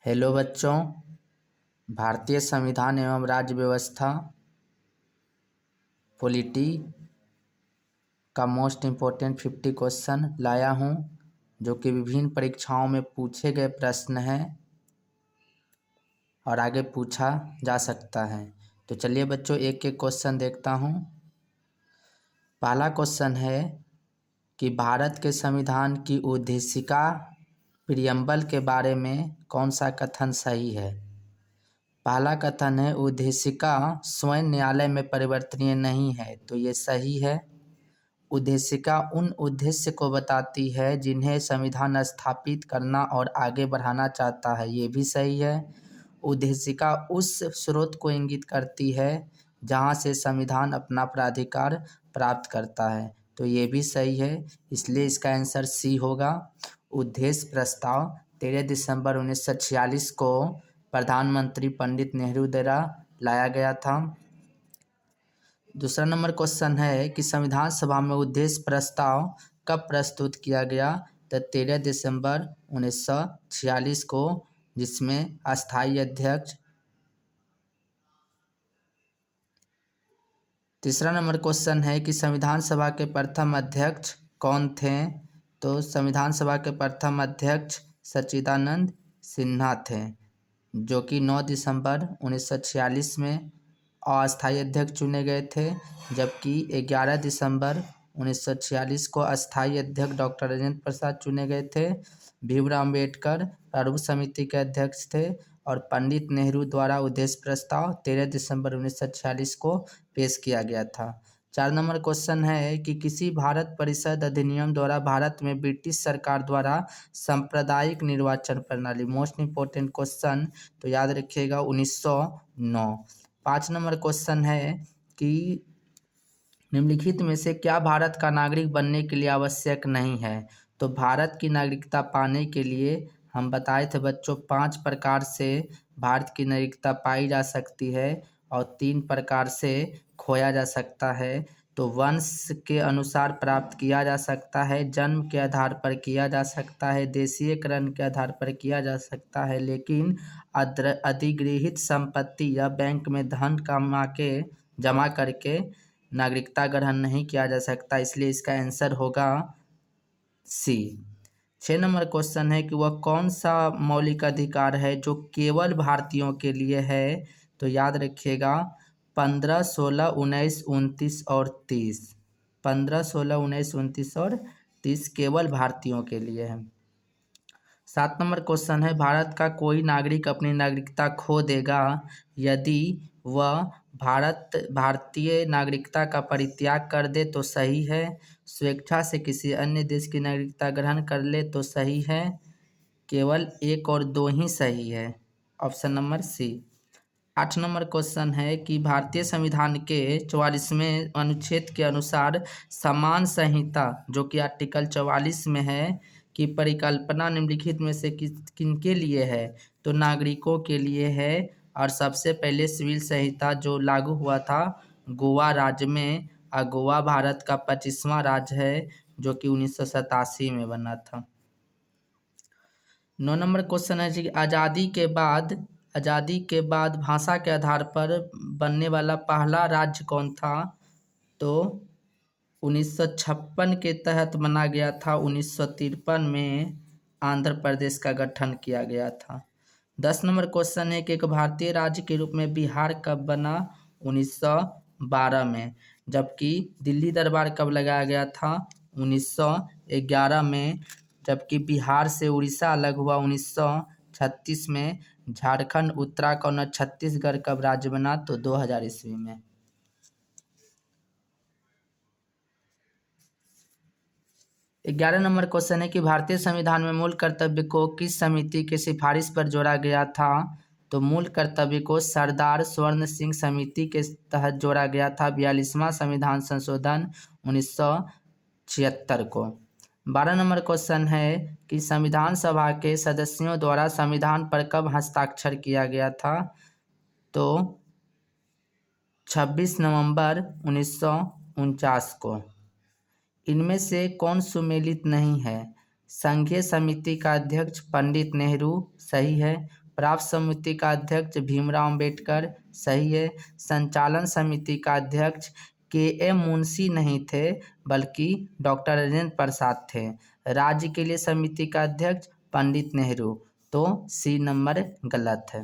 Hello बच्चों, भारतीय संविधान एवं राज्य व्यवस्था पॉलिटी का मोस्ट इम्पोर्टेंट 50 क्वेश्चन लाया हूँ, जो कि विभिन्न परीक्षाओं में पूछे गए प्रश्न हैं और आगे पूछा जा सकता है। तो चलिए बच्चों, एक एक क्वेश्चन देखता हूँ। पहला क्वेश्चन है कि भारत के संविधान की उद्देशिका प्रियम्बल के बारे में कौन सा कथन सही है। पहला कथन है उद्देशिका स्वयं न्यायालय में परिवर्तनीय नहीं है, तो ये सही है। उद्देशिका उन उद्देश्य को बताती है जिन्हें संविधान स्थापित करना और आगे बढ़ाना चाहता है, ये भी सही है। उद्देशिका उस स्रोत को इंगित करती है जहाँ से संविधान अपना प्राधिकार प्राप्त करता है, तो ये भी सही है। इसलिए इसका आंसर सी होगा। उद्देश्य प्रस्ताव 13 दिसंबर 1946 को प्रधानमंत्री पंडित नेहरू द्वारा लाया गया था। दूसरा नंबर क्वेश्चन है कि संविधान सभा में उद्देश्य प्रस्ताव कब प्रस्तुत किया गया, तो 13 दिसंबर 1946 को, जिसमें अस्थायी अध्यक्ष। तीसरा नंबर क्वेश्चन है कि संविधान सभा के प्रथम अध्यक्ष कौन थे, तो संविधान सभा के प्रथम अध्यक्ष सच्चिदानंद सिन्हा थे, जो कि 9 दिसंबर 1946 में अस्थायी अध्यक्ष चुने गए थे, जबकि 11 दिसंबर 1946 को अस्थायी अध्यक्ष डॉक्टर राजेंद्र प्रसाद चुने गए थे। भीमराव अम्बेडकर प्रारूप समिति के अध्यक्ष थे और पंडित नेहरू द्वारा उद्देश्य प्रस्ताव 13 दिसंबर 1946 को पेश किया गया था। 4 नंबर क्वेश्चन है कि किसी भारत परिषद अधिनियम द्वारा भारत में ब्रिटिश सरकार द्वारा सांप्रदायिक निर्वाचन प्रणाली, मोस्ट इम्पोर्टेंट क्वेश्चन, तो याद रखिएगा 1909। 5 नंबर क्वेश्चन है कि निम्नलिखित में से क्या भारत का नागरिक बनने के लिए आवश्यक नहीं है, तो भारत की नागरिकता पाने के लिए हम बताए थे बच्चों 5 प्रकार से भारत की नागरिकता पाई जा सकती है और 3 प्रकार से खोया जा सकता है। तो वंश के अनुसार प्राप्त किया जा सकता है, जन्म के आधार पर किया जा सकता है, देशीयकरण के आधार पर किया जा सकता है, लेकिन अधिगृहित संपत्ति या बैंक में धन कमा के जमा करके नागरिकता ग्रहण नहीं किया जा सकता। इसलिए इसका आंसर होगा सी। 6 नंबर क्वेश्चन है कि वह कौन सा मौलिक अधिकार है जो केवल भारतीयों के लिए है, तो याद रखिएगा 15, 16, 19, 29 और 30। 15, 16, 19, 29 और 30 केवल भारतीयों के लिए है। 7 नंबर क्वेश्चन है भारत का कोई नागरिक अपनी नागरिकता खो देगा यदि वह भारतीय नागरिकता का परित्याग कर दे, तो सही है। स्वेच्छा से किसी अन्य देश की नागरिकता ग्रहण कर ले, तो सही है। केवल 1 और 2 ही सही है, ऑप्शन नंबर सी। 8 नंबर क्वेश्चन है कि भारतीय संविधान के 44वें अनुच्छेद के अनुसार समान संहिता, जो कि आर्टिकल 44 में है, की परिकल्पना निम्नलिखित में से किनके लिए है, तो नागरिकों के लिए है। और सबसे पहले सिविल संहिता जो लागू हुआ था गोवा राज्य में, और गोवा भारत का 25वां राज्य है, जो कि 1987 में बना था। 9 नंबर क्वेश्चन है कि आज़ादी के बाद भाषा के आधार पर बनने वाला पहला राज्य कौन था, तो 1956 के तहत बना गया था। 1953 में आंध्र प्रदेश का गठन किया गया था। 10 नंबर क्वेश्चन है कि एक भारतीय राज्य के रूप में बिहार कब बना, 1912 में, जबकि दिल्ली दरबार कब लगाया गया था, 1911 में, जबकि बिहार से उड़ीसा अलग हुआ 1936 में। झारखंड, उत्तराखंड और छत्तीसगढ़ कब राज्य बना, तो 2000 ईस्वी में। 11 नंबर क्वेश्चन है कि भारतीय संविधान में मूल कर्तव्य को किस समिति की सिफारिश पर जोड़ा गया था, तो मूल कर्तव्य को सरदार स्वर्ण सिंह समिति के तहत जोड़ा गया था 42वां संविधान संशोधन 1976 को। 12 नंबर क्वेश्चन है कि संविधान सभा के सदस्यों द्वारा संविधान पर कब हस्ताक्षर किया गया था, तो 26 नवंबर 1949 को। इनमें से कौन सुमेलित नहीं है, संघीय समिति का अध्यक्ष पंडित नेहरू, सही है। प्राप्त समिति का अध्यक्ष भीमराव अंबेडकर, सही है। संचालन समिति का अध्यक्ष के.एम. मुंशी नहीं थे बल्कि डॉक्टर राजेंद्र प्रसाद थे। राज्य के लिए समिति का अध्यक्ष पंडित नेहरू, तो सी नंबर गलत है।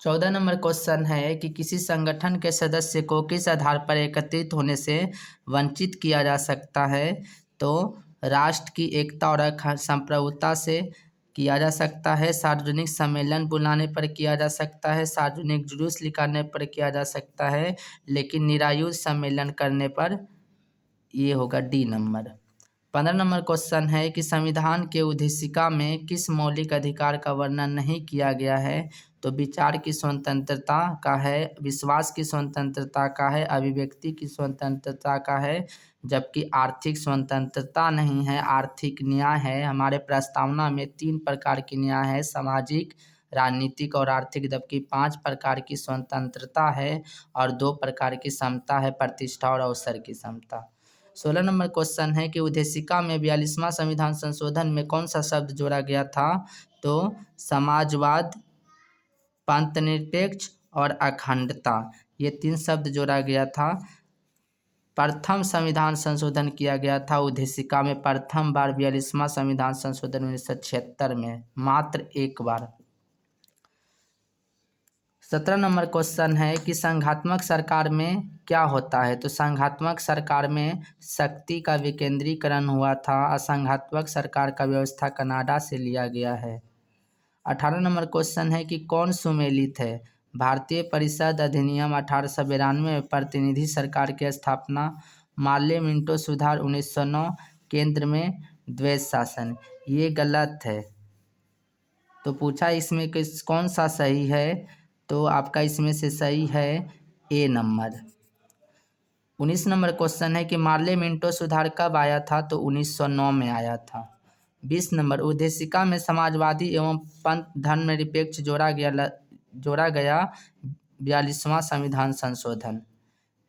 14 नंबर क्वेश्चन है कि किसी संगठन के सदस्य को किस आधार पर एकत्रित होने से वंचित किया जा सकता है, तो राष्ट्र की एकता और संप्रभुता से किया जा सकता है, सार्वजनिक सम्मेलन बुलाने पर किया जा सकता है, सार्वजनिक जुलूस निकालने पर किया जा सकता है, लेकिन निरायुध सम्मेलन करने पर ये होगा डी नंबर। 15 नंबर क्वेश्चन है कि संविधान के उद्देशिका में किस मौलिक अधिकार का वर्णन नहीं किया गया है, तो विचार की स्वतंत्रता का है, विश्वास की स्वतंत्रता का है, अभिव्यक्ति की स्वतंत्रता का है, जबकि आर्थिक स्वतंत्रता नहीं है। आर्थिक न्याय है। हमारे प्रस्तावना में 3 प्रकार की न्याय है, सामाजिक, राजनीतिक और आर्थिक, जबकि 5 प्रकार की स्वतंत्रता है और 2 प्रकार की समता है, प्रतिष्ठा और अवसर की समता। 16 नंबर क्वेश्चन है कि उद्देशिका में 42वां संविधान संशोधन में कौन सा शब्द जोड़ा गया था, तो समाजवाद, पंथनिरपेक्ष और अखंडता, ये 3 शब्द जोड़ा गया था। प्रथम संविधान संशोधन किया गया था उद्देशिका में प्रथम बार 42वां संविधान संशोधन 1976 में, मात्र एक बार। 17 नंबर क्वेश्चन है कि संघात्मक सरकार में क्या होता है, तो संघात्मक सरकार में शक्ति का विकेंद्रीकरण हुआ था। असंघात्मक सरकार का व्यवस्था कनाडा से लिया गया है। 18 नंबर क्वेश्चन है कि कौन सुमेलित है, भारतीय परिषद अधिनियम 1892 में, प्रतिनिधि सरकार की स्थापना, मार्ले मिंटो सुधार 1909, केंद्र में द्वैध शासन, ये गलत है। तो पूछा इसमें किस कौन सा सही है, तो आपका इसमें से सही है ए नंबर। 19 नंबर क्वेश्चन है कि मार्ले मिंटो सुधार कब आया था, तो 1909 में आया था। 20 नंबर उद्देशिका में समाजवादी एवं पंथ धर्मनिरपेक्ष जोड़ा गया 42वां संविधान संशोधन।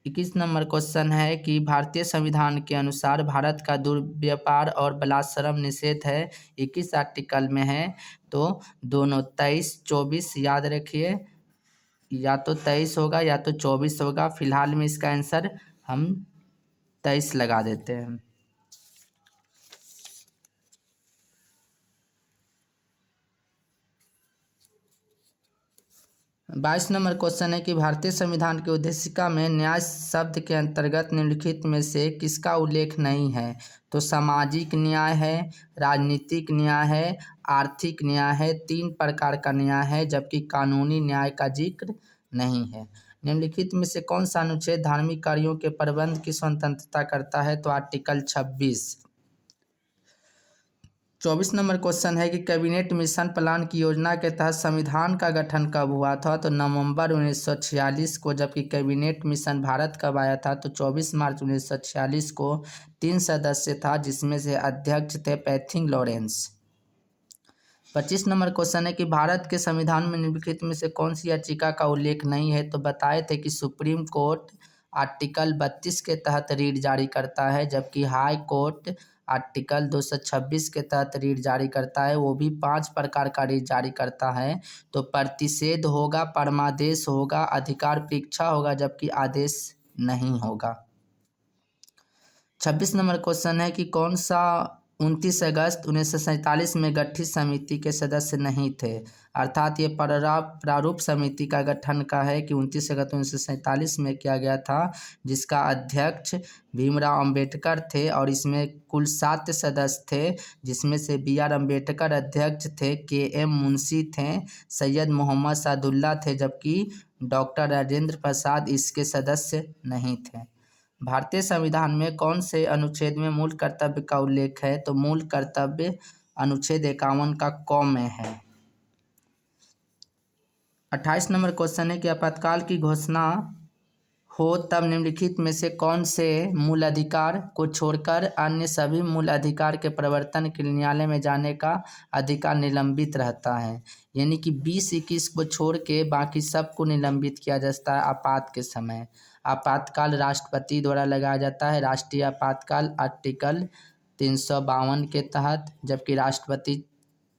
21 नंबर क्वेश्चन है कि भारतीय संविधान के अनुसार भारत का दुर्व्यापार और बलात्श्रम निषेध है, 21 आर्टिकल में है, तो दोनों 23-24 याद रखिए, या तो 23 होगा या तो 24 होगा। फिलहाल में इसका आंसर हम 23 लगा देते हैं। 22 नंबर क्वेश्चन है कि भारतीय संविधान की उद्देशिका में न्याय शब्द के अंतर्गत निम्नलिखित में से किसका उल्लेख नहीं है, तो सामाजिक न्याय है, राजनीतिक न्याय है, आर्थिक न्याय है, 3 प्रकार का न्याय है, जबकि कानूनी न्याय का जिक्र नहीं है। निम्नलिखित में से कौन सा अनुच्छेद धार्मिक कार्यों के प्रबंध की स्वतंत्रता करता है, तो आर्टिकल 26। 24 नंबर क्वेश्चन है कि कैबिनेट मिशन प्लान की योजना के तहत संविधान का गठन कब हुआ था, तो नवंबर 1946 को, जबकि कैबिनेट मिशन भारत कब आया था, तो 24 मार्च 1946 को। 3 सदस्य था जिसमें से अध्यक्ष थे पैथिंग लॉरेंस। 25 नंबर क्वेश्चन है कि भारत के संविधान में निम्नलिखित में से कौन सी याचिका का उल्लेख नहीं है, तो बताए थे कि सुप्रीम कोर्ट आर्टिकल 32 के तहत रीट जारी करता है, जबकि हाई कोर्ट आर्टिकल 226 के तहत रीट जारी करता है, वो भी 5 प्रकार का रीट जारी करता है, तो प्रतिषेध होगा, परमादेश होगा, अधिकार परीक्षा होगा, जबकि आदेश नहीं होगा। 26 नंबर क्वेश्चन है कि कौन सा 29 अगस्त 1947 में गठित समिति के सदस्य नहीं थे, अर्थात ये प्रारूप समिति का गठन का है कि 29 अगस्त 1947 में किया गया था, जिसका अध्यक्ष भीमराव अंबेडकर थे और इसमें कुल 7 सदस्य थे, जिसमें से बी.आर. अंबेडकर अध्यक्ष थे, के.एम. मुंशी थे, सैयद मोहम्मद सादुल्ला थे, जबकि डॉक्टर राजेंद्र प्रसाद इसके सदस्य नहीं थे। भारतीय संविधान में कौन से अनुच्छेद में मूल कर्तव्य का उल्लेख है, तो मूल कर्तव्य अनुच्छेद 51 का क में है। 28 नंबर क्वेश्चन है कि आपातकाल की घोषणा हो तब निम्नलिखित में से कौन से मूल अधिकार को छोड़कर अन्य सभी मूल अधिकार के प्रवर्तन के लिए न्यायालय में जाने का अधिकार निलंबित रहता है, यानी कि 20-21 को छोड़ के बाकी सबको निलंबित किया जाता है आपात के समय। आपातकाल राष्ट्रपति द्वारा लगाया जाता है, राष्ट्रीय आपातकाल आर्टिकल 352 के तहत, जबकि राष्ट्रपति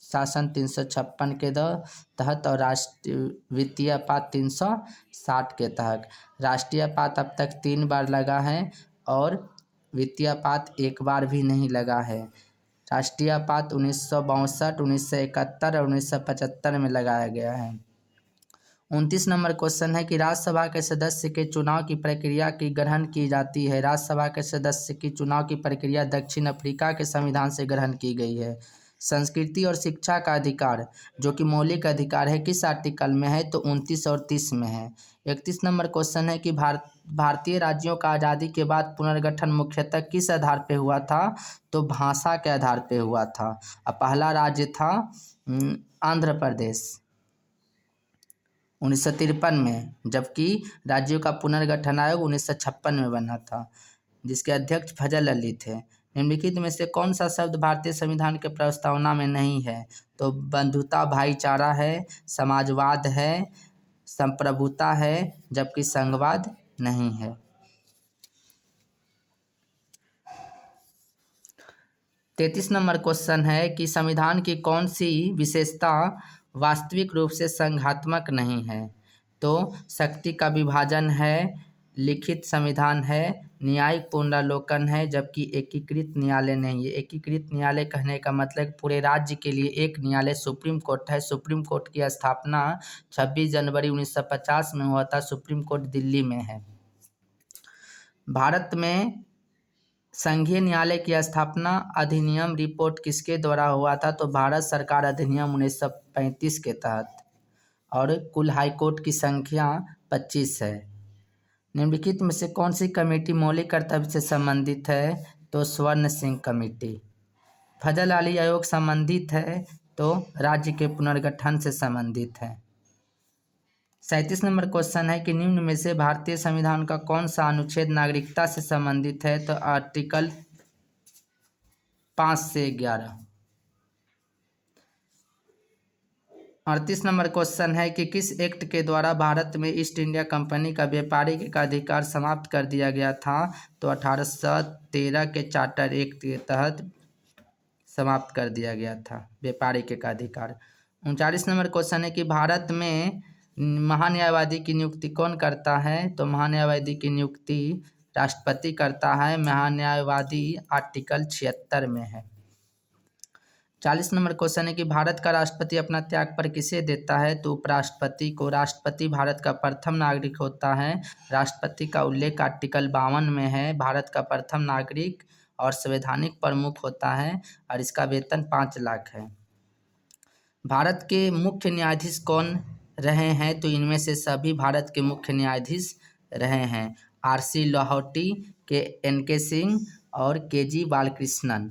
शासन 356 के तहत और राष्ट्रीय वित्तीय आपात 360 के तहत। राष्ट्रीय आपात अब तक 3 बार लगा है और वित्तीय आपात 1 बार भी नहीं लगा है। राष्ट्रीय आपात 1962, 1971 और 1975 में लगाया गया है। 29 नंबर क्वेश्चन है कि राज्यसभा के सदस्य के चुनाव की प्रक्रिया की ग्रहण की जाती है। राज्यसभा के सदस्य की चुनाव की प्रक्रिया दक्षिण अफ्रीका के संविधान से ग्रहण की गई है। संस्कृति और शिक्षा का अधिकार जो कि मौलिक अधिकार है किस आर्टिकल में है, तो 29 और 30 में है। 31 नंबर क्वेश्चन है कि भारतीय राज्यों का आज़ादी के बाद पुनर्गठन मुख्यतः किस आधार पर हुआ था, तो भाषा के आधार पर हुआ था। पहला राज्य था आंध्र प्रदेश 1953 में, जबकि राज्यों का पुनर्गठन आयोग 1956 में बना था, जिसके अध्यक्ष फजल अली थे। निम्नलिखित में से कौन सा शब्द भारतीय संविधान के प्रस्तावना में नहीं है, तो बंधुता, भाईचारा है, समाजवाद है, संप्रभुता है, जबकि संघवाद नहीं है। 33 नंबर क्वेश्चन है कि संविधान की कौन सी विशेषता वास्तविक रूप से संघात्मक नहीं है, तो शक्ति का विभाजन है, लिखित संविधान है, न्यायिक पुनरावलोकन है, जबकि एकीकृत न्यायालय नहीं है। एकीकृत न्यायालय कहने का मतलब पूरे राज्य के लिए एक न्यायालय सुप्रीम कोर्ट है। सुप्रीम कोर्ट की स्थापना 26 जनवरी 1950 में हुआ था। सुप्रीम कोर्ट दिल्ली में है। भारत में संघीय न्यायालय की स्थापना अधिनियम रिपोर्ट किसके द्वारा हुआ था, तो भारत सरकार अधिनियम 1935 के तहत, और कुल हाईकोर्ट की संख्या 25 है। निम्नलिखित में से कौन सी कमेटी मौलिक कर्तव्य से संबंधित है, तो स्वर्ण सिंह कमेटी। फजल अली आयोग संबंधित है, तो राज्य के पुनर्गठन से संबंधित है। 37 नंबर क्वेश्चन है कि निम्न में से भारतीय संविधान का कौन सा अनुच्छेद नागरिकता से संबंधित है, तो आर्टिकल 5 से 11। 38 नंबर क्वेश्चन है कि किस एक्ट के द्वारा भारत में ईस्ट इंडिया कंपनी का व्यापारिक अधिकार समाप्त कर दिया गया था, तो 1813 के चार्टर एक्ट के तहत समाप्त कर दिया गया था व्यापारिक अधिकार। 39 नंबर क्वेश्चन है कि भारत में महान्यायवादी की नियुक्ति कौन करता है, तो महान्यायवादी की नियुक्ति राष्ट्रपति करता है। महान्यायवादी आर्टिकल 76 में है। 40 नंबर क्वेश्चन है कि भारत का राष्ट्रपति अपना त्यागपत्र किसे देता है, तो उपराष्ट्रपति को। राष्ट्रपति भारत का प्रथम नागरिक होता है। राष्ट्रपति का उल्लेख आर्टिकल 52 में है। भारत का प्रथम नागरिक और संवैधानिक प्रमुख होता है और इसका वेतन 5 लाख है। भारत के मुख्य न्यायाधीश कौन रहे हैं, तो इनमें से सभी भारत के मुख्य न्यायाधीश रहे हैं। आर.सी. लाहौटी, N.K. सिंह और के.जी. बालकृष्णन।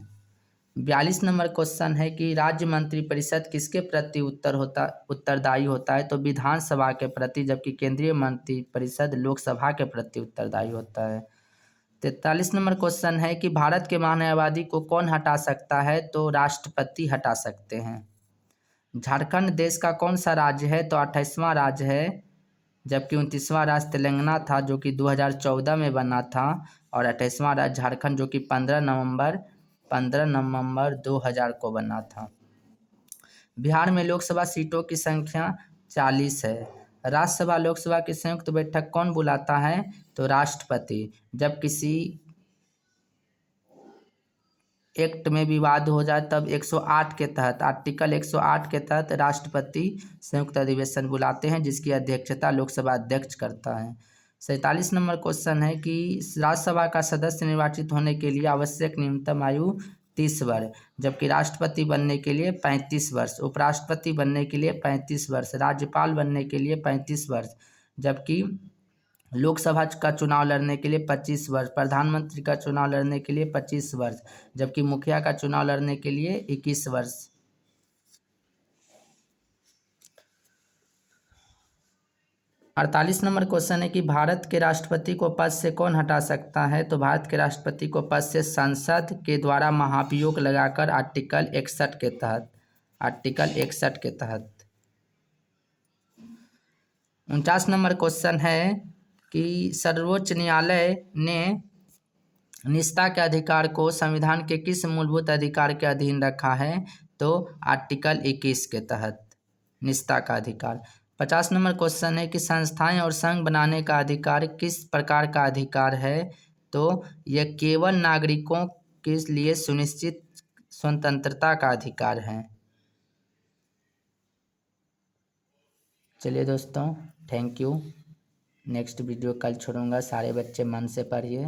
42 नंबर क्वेश्चन है कि राज्य मंत्रिपरिषद किसके प्रति उत्तरदायी होता है, तो विधानसभा के प्रति, जबकि केंद्रीय मंत्रिपरिषद लोकसभा के प्रति उत्तरदायी होता है। 43 नंबर क्वेश्चन है कि भारत के महान्यायवादी को कौन हटा सकता है, तो राष्ट्रपति हटा सकते हैं। झारखंड देश का कौन सा राज्य है, तो 28वां राज्य है, जबकि 29वां राज्य तेलंगाना था जो कि 2014 में बना था, और 28वां राज्य झारखंड जो कि 15 नवंबर 2000 को बना था। बिहार में लोकसभा सीटों की संख्या 40 है। राज्यसभा लोकसभा की संयुक्त बैठक कौन बुलाता है, तो राष्ट्रपति। जब किसी एक्ट में विवाद हो जाए तब 108 के तहत, आर्टिकल 108 के तहत राष्ट्रपति संयुक्त अधिवेशन बुलाते हैं, जिसकी अध्यक्षता लोकसभा अध्यक्ष करता है। 47 नंबर क्वेश्चन है कि राज्यसभा का सदस्य निर्वाचित होने के लिए आवश्यक न्यूनतम आयु 30 वर्ष, जबकि राष्ट्रपति बनने के लिए 35 वर्ष, उपराष्ट्रपति बनने के लिए 35 वर्ष, राज्यपाल बनने के लिए 35 वर्ष, जबकि लोकसभा का चुनाव लड़ने के लिए 25 वर्ष, प्रधानमंत्री का चुनाव लड़ने के लिए 25 वर्ष, जबकि मुखिया का चुनाव लड़ने के लिए 21 वर्ष। 48 नंबर क्वेश्चन है कि भारत के राष्ट्रपति को पद से कौन हटा सकता है, तो भारत के राष्ट्रपति को पद से संसद के द्वारा महाभियोग लगाकर आर्टिकल 61 के तहत। 49 नंबर क्वेश्चन है कि सर्वोच्च न्यायालय ने निजता के अधिकार को संविधान के किस मूलभूत अधिकार के अधीन रखा है, तो आर्टिकल 21 के तहत निजता का अधिकार। 50 नंबर क्वेश्चन है कि संस्थाएं और संघ बनाने का अधिकार किस प्रकार का अधिकार है? तो यह केवल नागरिकों के लिए सुनिश्चित स्वतंत्रता का अधिकार है। चलिए दोस्तों, थैंक यू। नेक्स्ट वीडियो कल छोड़ूंगा, सारे बच्चे मन से पढ़िए।